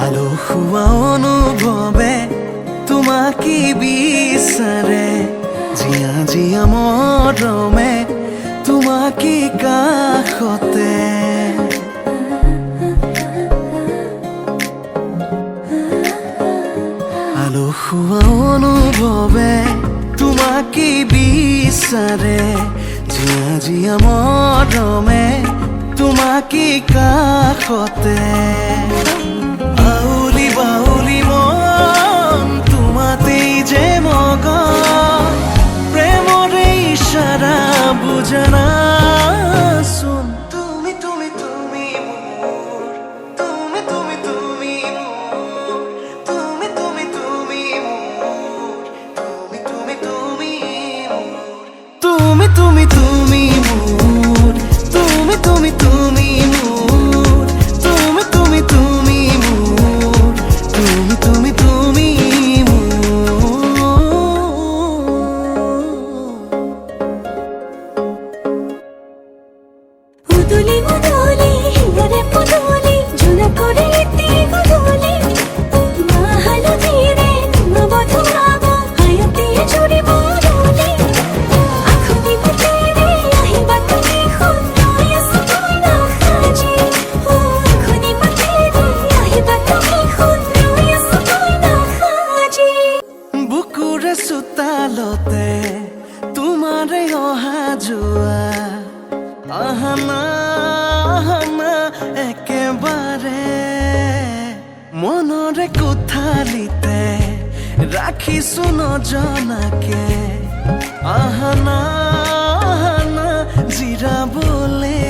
আলসুৱা অনুভৱে তোমাকে বিচাৰে, জিয়া জিয়া মৰমে তোমাকে কাষতে। আলসুৱা অনুভৱে তোমাকে বিচাৰে, জিয়া জিয়া মৰমে তোমাকে কাষতে। আউলি বাউলি মন তোমাতেই যে মগন, প্ৰেমৰে ইশাৰা বুজানাচোন। তুমি তুমি তুমি মোৰ, তুমি তুমি তুমি মোৰ, তুমি তুমি তুমি মোৰ, তুমি তুমি তুমি মোৰ, তুমি তুমি তুমি মোৰ, তুমি তুমি তুমি মোৰ, তুমি তুমি তুমি মোৰ, তুমি তুমি তুমি উদুলি উদুলি হিয়ারে পুদুলি ঝুনা করে এতে গুদুলি মাহালো ধীরে তোমা বধুয়াব হায়তে জুড়ি মরুলি আখুনি বুটেরে আহিবা তুমি খুন্নয় আসতুই না খাজি আখুনি বুটেরে আহিবা তুমি খুন্নয় আসতুই না খাজি। বুকুৰে চোতালতে তোমাৰে অহা যোৱা, আহানা আহানা একেবাৰে মনৰে কোঠালিতে ৰাখিছো নজনাকে, আহানা আহানা জিৰাবলে